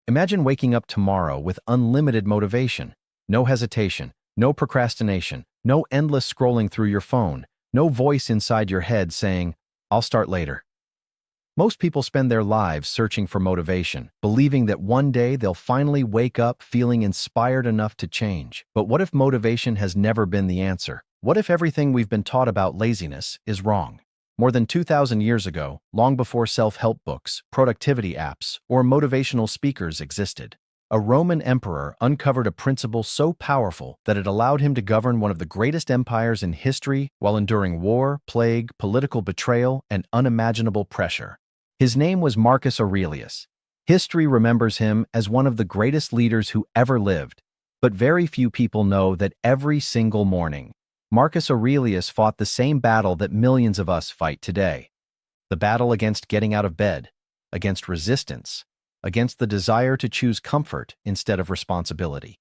Imagine waking up tomorrow with unlimited motivation, no hesitation, no procrastination, no endless scrolling through your phone, no voice inside your head saying, "I'll start later." Most people spend their lives searching for motivation, believing that one day they'll finally wake up feeling inspired enough to change. But what if motivation has never been the answer? What if everything we've been taught about laziness is wrong? More than 2,000 years ago, long before self-help books, productivity apps, or motivational speakers existed, a Roman emperor uncovered a principle so powerful that it allowed him to govern one of the greatest empires in history while enduring war, plague, political betrayal, and unimaginable pressure. His name was Marcus Aurelius. History remembers him as one of the greatest leaders who ever lived, but very few people know that every single morning, Marcus Aurelius fought the same battle that millions of us fight today. The battle against getting out of bed, against resistance, against the desire to choose comfort instead of responsibility.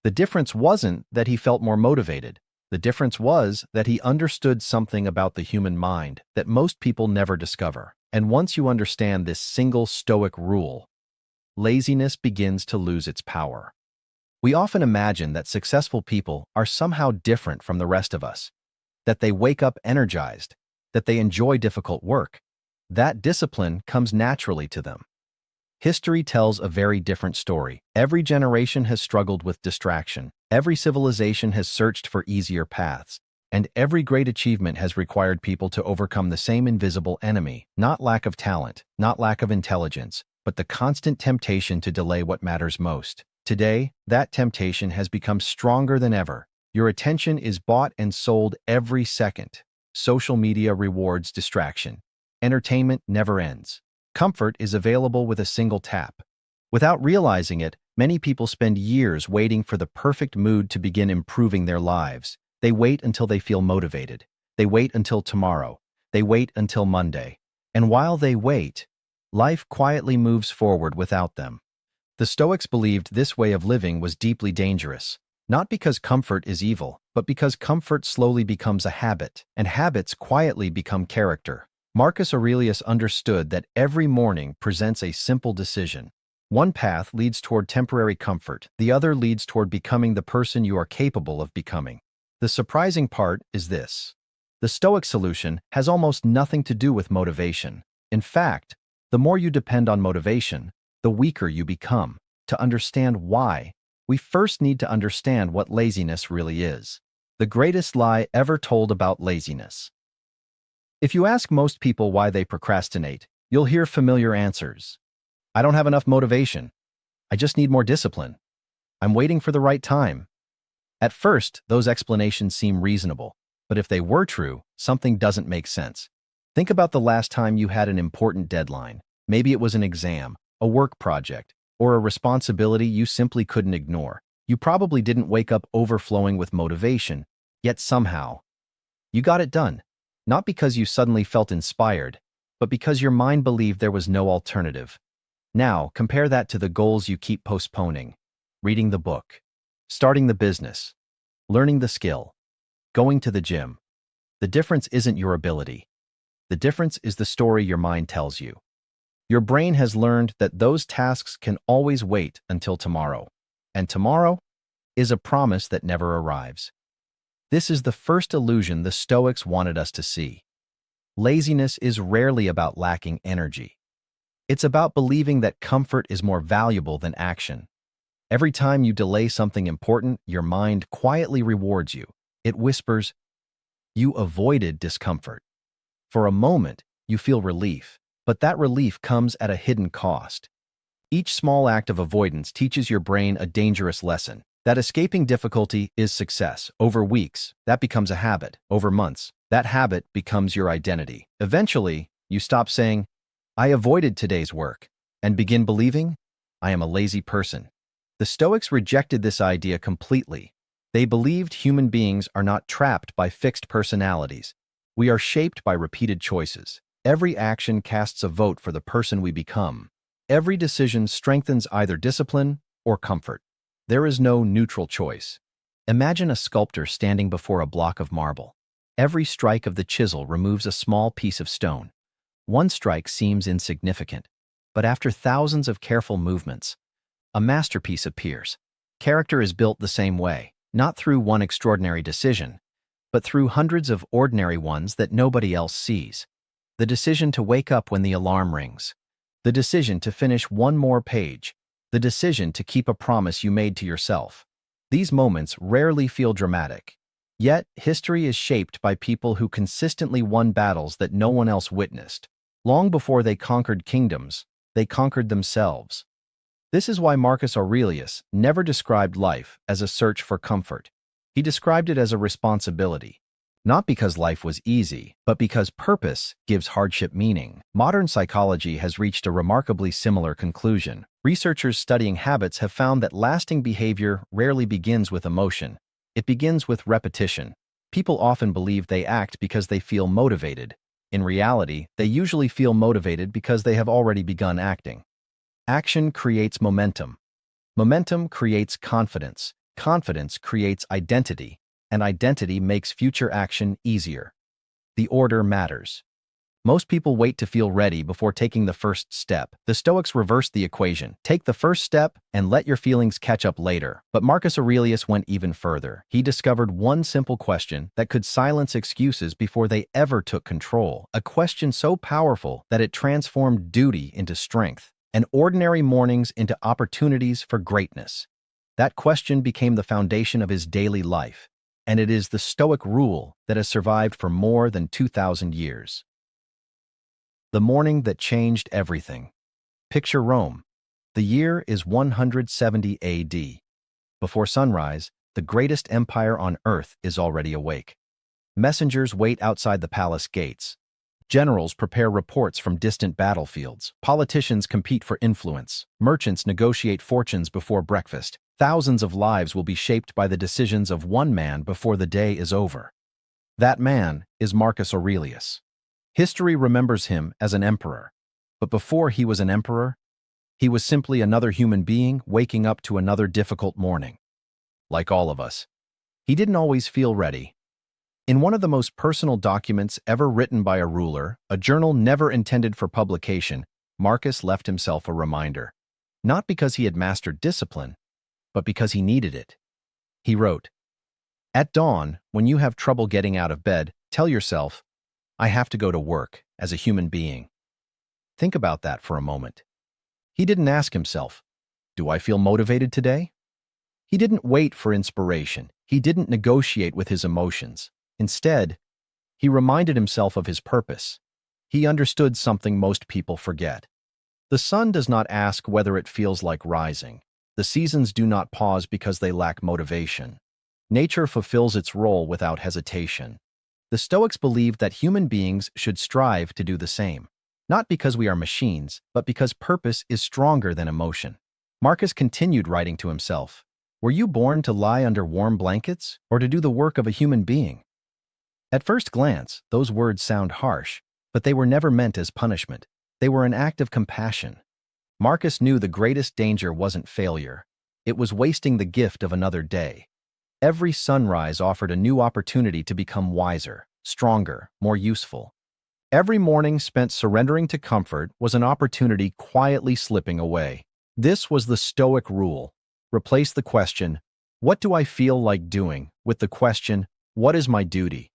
The difference wasn't that he felt more motivated. The difference was that he understood something about the human mind that most people never discover. And once you understand this single Stoic rule, laziness begins to lose its power. We often imagine that successful people are somehow different from the rest of us, that they wake up energized, that they enjoy difficult work, that discipline comes naturally to them. History tells a very different story. Every generation has struggled with distraction, every civilization has searched for easier paths, and every great achievement has required people to overcome the same invisible enemy, not lack of talent, not lack of intelligence, but the constant temptation to delay what matters most. Today, that temptation has become stronger than ever. Your attention is bought and sold every second. Social media rewards distraction. Entertainment never ends. Comfort is available with a single tap. Without realizing it, many people spend years waiting for the perfect mood to begin improving their lives. They wait until they feel motivated. They wait until tomorrow. They wait until Monday. And while they wait, life quietly moves forward without them. The Stoics believed this way of living was deeply dangerous, not because comfort is evil, but because comfort slowly becomes a habit, and habits quietly become character. Marcus Aurelius understood that every morning presents a simple decision. One path leads toward temporary comfort, the other leads toward becoming the person you are capable of becoming. The surprising part is this. The Stoic solution has almost nothing to do with motivation. In fact, the more you depend on motivation, the weaker you become. To understand why, we first need to understand what laziness really is. The greatest lie ever told about laziness. If you ask most people why they procrastinate, you'll hear familiar answers. I don't have enough motivation. I just need more discipline. I'm waiting for the right time. At first, those explanations seem reasonable, but if they were true, something doesn't make sense. Think about the last time you had an important deadline. Maybe it was an exam, a work project, or a responsibility you simply couldn't ignore. You probably didn't wake up overflowing with motivation, yet somehow, you got it done. Not because you suddenly felt inspired, but because your mind believed there was no alternative. Now, compare that to the goals you keep postponing. Reading the book, starting the business, learning the skill, going to the gym. The difference isn't your ability. The difference is the story your mind tells you. Your brain has learned that those tasks can always wait until tomorrow, and tomorrow is a promise that never arrives. This is the first illusion the Stoics wanted us to see. Laziness is rarely about lacking energy. It's about believing that comfort is more valuable than action. Every time you delay something important, your mind quietly rewards you. It whispers, "You avoided discomfort." For a moment, you feel relief, but that relief comes at a hidden cost. Each small act of avoidance teaches your brain a dangerous lesson, that escaping difficulty is success. Over weeks, that becomes a habit. Over months, that habit becomes your identity. Eventually, you stop saying, "I avoided today's work," and begin believing, "I am a lazy person." The Stoics rejected this idea completely. They believed human beings are not trapped by fixed personalities. We are shaped by repeated choices. Every action casts a vote for the person we become. Every decision strengthens either discipline or comfort. There is no neutral choice. Imagine a sculptor standing before a block of marble. Every strike of the chisel removes a small piece of stone. One strike seems insignificant, but after thousands of careful movements, a masterpiece appears. Character is built the same way, not through one extraordinary decision, but through hundreds of ordinary ones that nobody else sees. The decision to wake up when the alarm rings. The decision to finish one more page. The decision to keep a promise you made to yourself. These moments rarely feel dramatic. Yet, history is shaped by people who consistently won battles that no one else witnessed. Long before they conquered kingdoms, they conquered themselves. This is why Marcus Aurelius never described life as a search for comfort. He described it as a responsibility. Not because life was easy, but because purpose gives hardship meaning. Modern psychology has reached a remarkably similar conclusion. Researchers studying habits have found that lasting behavior rarely begins with emotion. It begins with repetition. People often believe they act because they feel motivated. In reality, they usually feel motivated because they have already begun acting. Action creates momentum. Momentum creates confidence. Confidence creates identity, and identity makes future action easier. The order matters. Most people wait to feel ready before taking the first step. The Stoics reversed the equation. Take the first step and let your feelings catch up later. But Marcus Aurelius went even further. He discovered one simple question that could silence excuses before they ever took control. A question so powerful that it transformed duty into strength, and ordinary mornings into opportunities for greatness. That question became the foundation of his daily life, and it is the Stoic rule that has survived for more than 2,000 years. The morning that changed everything. Picture Rome. The year is 170 AD. Before sunrise, the greatest empire on earth is already awake. Messengers wait outside the palace gates. Generals prepare reports from distant battlefields. Politicians compete for influence. Merchants negotiate fortunes before breakfast. Thousands of lives will be shaped by the decisions of one man before the day is over. That man is Marcus Aurelius. History remembers him as an emperor, but before he was an emperor, he was simply another human being waking up to another difficult morning. Like all of us, he didn't always feel ready. In one of the most personal documents ever written by a ruler, a journal never intended for publication, Marcus left himself a reminder. Not because he had mastered discipline, but because he needed it. He wrote, "At dawn, when you have trouble getting out of bed, tell yourself, I have to go to work as a human being." Think about that for a moment. He didn't ask himself, do I feel motivated today? He didn't wait for inspiration. He didn't negotiate with his emotions. Instead, he reminded himself of his purpose. He understood something most people forget. The sun does not ask whether it feels like rising. The seasons do not pause because they lack motivation. Nature fulfills its role without hesitation. The Stoics believed that human beings should strive to do the same, not because we are machines, but because purpose is stronger than emotion. Marcus continued writing to himself, "Were you born to lie under warm blankets or to do the work of a human being?" At first glance, those words sound harsh, but they were never meant as punishment. They were an act of compassion. Marcus knew the greatest danger wasn't failure. It was wasting the gift of another day. Every sunrise offered a new opportunity to become wiser, stronger, more useful. Every morning spent surrendering to comfort was an opportunity quietly slipping away. This was the Stoic rule. Replace the question, "What do I feel like doing?" with the question, "What is my duty?"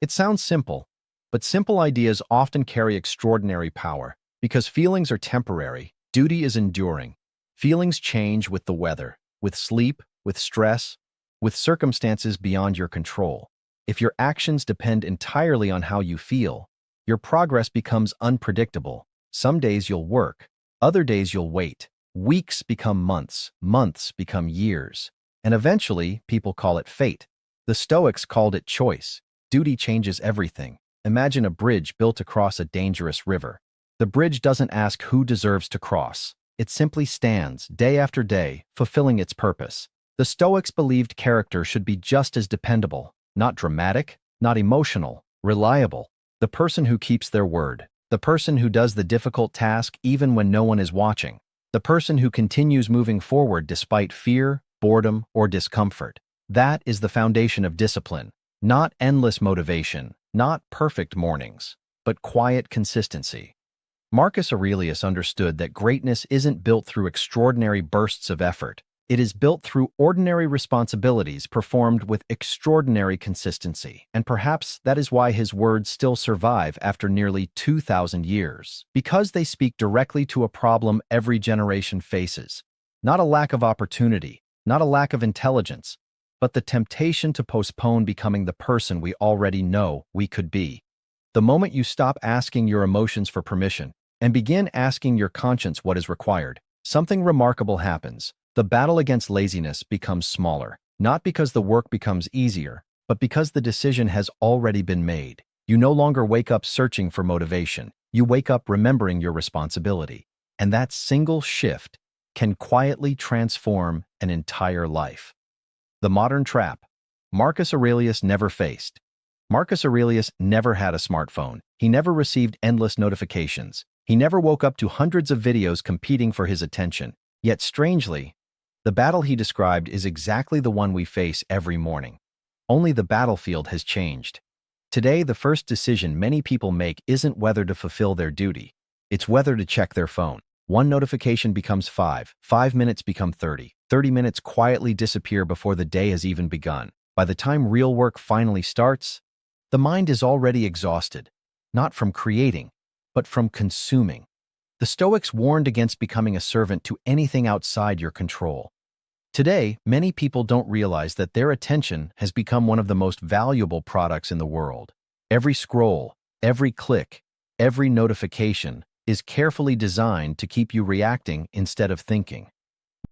It sounds simple, but simple ideas often carry extraordinary power. Because feelings are temporary, duty is enduring. Feelings change with the weather, with sleep, with stress, with circumstances beyond your control. If your actions depend entirely on how you feel, your progress becomes unpredictable. Some days you'll work, other days you'll wait. Weeks become months, months become years, and eventually people call it fate. The Stoics called it choice. Duty changes everything. Imagine a bridge built across a dangerous river. The bridge doesn't ask who deserves to cross. It simply stands, day after day, fulfilling its purpose. The Stoics believed character should be just as dependable, not dramatic, not emotional, reliable. The person who keeps their word. The person who does the difficult task even when no one is watching. The person who continues moving forward despite fear, boredom, or discomfort. That is the foundation of discipline. Not endless motivation, not perfect mornings, but quiet consistency. Marcus Aurelius understood that greatness isn't built through extraordinary bursts of effort. It is built through ordinary responsibilities performed with extraordinary consistency, and perhaps that is why his words still survive after nearly 2,000 years, because they speak directly to a problem every generation faces. Not a lack of opportunity, not a lack of intelligence, but the temptation to postpone becoming the person we already know we could be. The moment you stop asking your emotions for permission and begin asking your conscience what is required, something remarkable happens. The battle against laziness becomes smaller, not because the work becomes easier, but because the decision has already been made. You no longer wake up searching for motivation. You wake up remembering your responsibility. And that single shift can quietly transform an entire life. The modern trap. Marcus Aurelius never faced. Marcus Aurelius never had a smartphone. He never received endless notifications. He never woke up to hundreds of videos competing for his attention. Yet strangely, the battle he described is exactly the one we face every morning. Only the battlefield has changed. Today, the first decision many people make isn't whether to fulfill their duty. It's whether to check their phone. One notification becomes 5 minutes become 30 minutes quietly disappear before the day has even begun. By the time real work finally starts, the mind is already exhausted, not from creating, but from consuming. The Stoics warned against becoming a servant to anything outside your control. Today, many people don't realize that their attention has become one of the most valuable products in the world. Every scroll, every click, every notification is carefully designed to keep you reacting instead of thinking.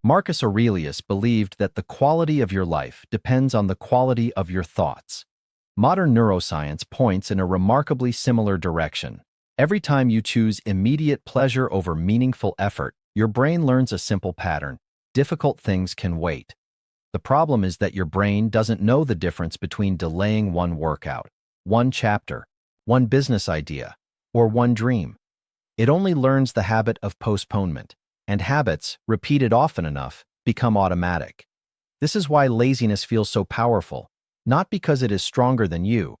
Marcus Aurelius believed that the quality of your life depends on the quality of your thoughts. Modern neuroscience points in a remarkably similar direction. Every time you choose immediate pleasure over meaningful effort, your brain learns a simple pattern. Difficult things can wait. The problem is that your brain doesn't know the difference between delaying one workout, one chapter, one business idea, or one dream. It only learns the habit of postponement, and habits, repeated often enough, become automatic. This is why laziness feels so powerful, not because it is stronger than you,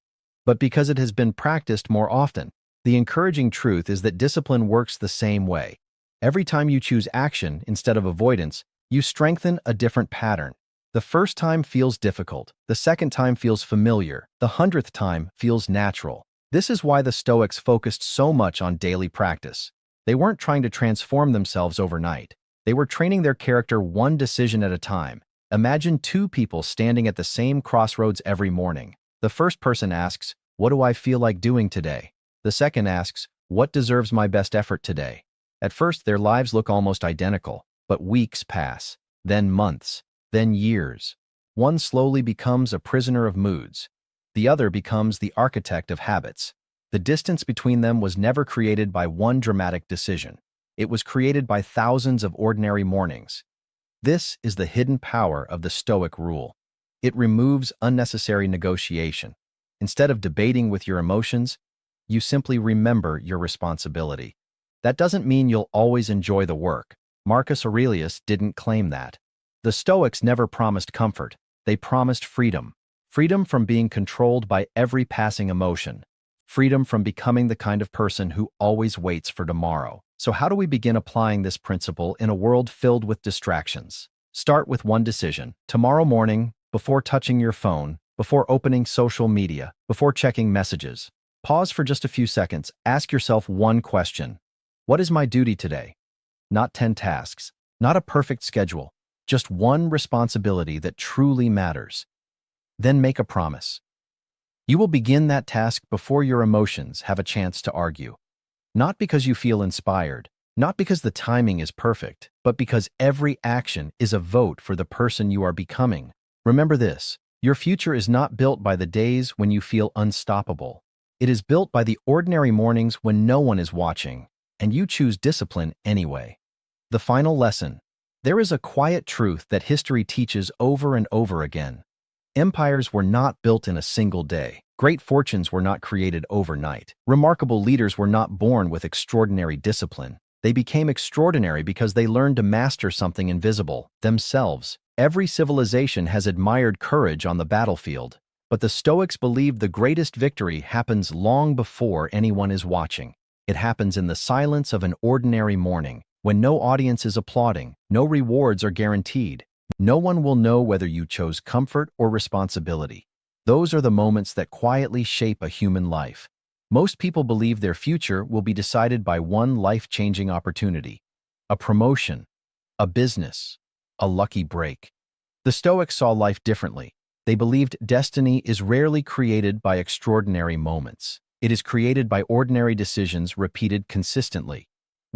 but because it has been practiced more often. The encouraging truth is that discipline works the same way. Every time you choose action instead of avoidance, you strengthen a different pattern. The first time feels difficult, the second time feels familiar, the 100th time feels natural. This is why the Stoics focused so much on daily practice. They weren't trying to transform themselves overnight. They were training their character one decision at a time. Imagine two people standing at the same crossroads every morning. The first person asks, "What do I feel like doing today?" The second asks, "What deserves my best effort today?" At first, their lives look almost identical, but weeks pass, then months, then years. One slowly becomes a prisoner of moods. The other becomes the architect of habits. The distance between them was never created by one dramatic decision. It was created by thousands of ordinary mornings. This is the hidden power of the Stoic rule. It removes unnecessary negotiation. Instead of debating with your emotions, you simply remember your responsibility. That doesn't mean you'll always enjoy the work. Marcus Aurelius didn't claim that. The Stoics never promised comfort. They promised freedom. Freedom from being controlled by every passing emotion. Freedom from becoming the kind of person who always waits for tomorrow. So how do we begin applying this principle in a world filled with distractions? Start with one decision. Tomorrow morning, before touching your phone, before opening social media, before checking messages, pause for just a few seconds. Ask yourself one question. What is my duty today? Not 10 tasks, not a perfect schedule, just one responsibility that truly matters. Then make a promise. You will begin that task before your emotions have a chance to argue. Not because you feel inspired, not because the timing is perfect, but because every action is a vote for the person you are becoming. Remember this, your future is not built by the days when you feel unstoppable. It is built by the ordinary mornings when no one is watching, and you choose discipline anyway. The final lesson. There is a quiet truth that history teaches over and over again. Empires were not built in a single day. Great fortunes were not created overnight. Remarkable leaders were not born with extraordinary discipline. They became extraordinary because they learned to master something invisible, themselves. Every civilization has admired courage on the battlefield, but the Stoics believed the greatest victory happens long before anyone is watching. It happens in the silence of an ordinary morning, when no audience is applauding, no rewards are guaranteed. No one will know whether you chose comfort or responsibility. Those are the moments that quietly shape a human life. Most people believe their future will be decided by one life-changing opportunity: a promotion, a business, a lucky break. The Stoics saw life differently. They believed destiny is rarely created by extraordinary moments. It is created by ordinary decisions repeated consistently.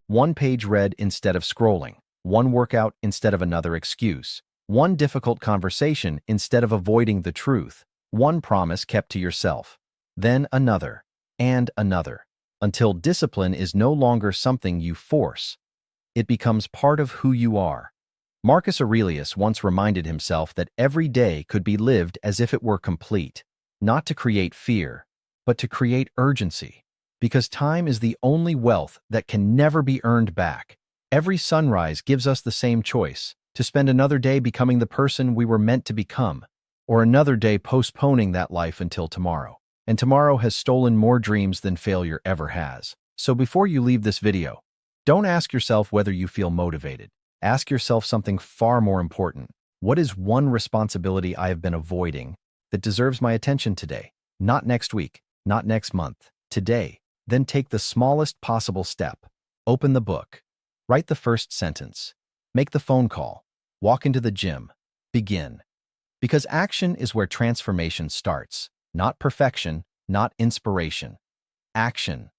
One page read instead of scrolling, one workout instead of another excuse, one difficult conversation instead of avoiding the truth, one promise kept to yourself, then another, and another, until discipline is no longer something you force. It becomes part of who you are. Marcus Aurelius once reminded himself that every day could be lived as if it were complete, not to create fear, but to create urgency, because time is the only wealth that can never be earned back. Every sunrise gives us the same choice: to spend another day becoming the person we were meant to become, or another day postponing that life until tomorrow. And tomorrow has stolen more dreams than failure ever has. So before you leave this video, don't ask yourself whether you feel motivated. Ask yourself something far more important. What is one responsibility I have been avoiding that deserves my attention today? Not next week, not next month, today. Then take the smallest possible step. Open the book. Write the first sentence. Make the phone call. Walk into the gym. Begin. Because action is where transformation starts. Not perfection, not inspiration. Action.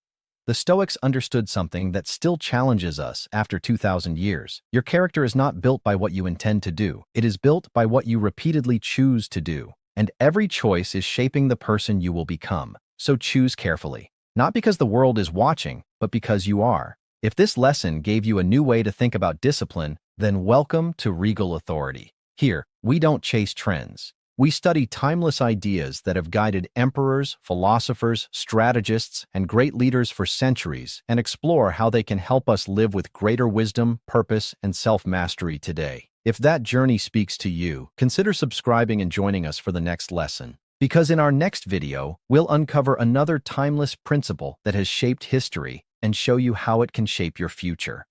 The Stoics understood something that still challenges us after 2,000 years. Your character is not built by what you intend to do. It is built by what you repeatedly choose to do. And every choice is shaping the person you will become. So choose carefully. Not because the world is watching, but because you are. If this lesson gave you a new way to think about discipline, then welcome to Regal Authority. Here, we don't chase trends. We study timeless ideas that have guided emperors, philosophers, strategists, and great leaders for centuries, and explore how they can help us live with greater wisdom, purpose, and self-mastery today. If that journey speaks to you, consider subscribing and joining us for the next lesson. Because in our next video, we'll uncover another timeless principle that has shaped history and show you how it can shape your future.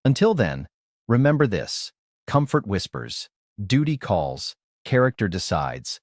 Until then, remember this: comfort whispers, duty calls, character decides,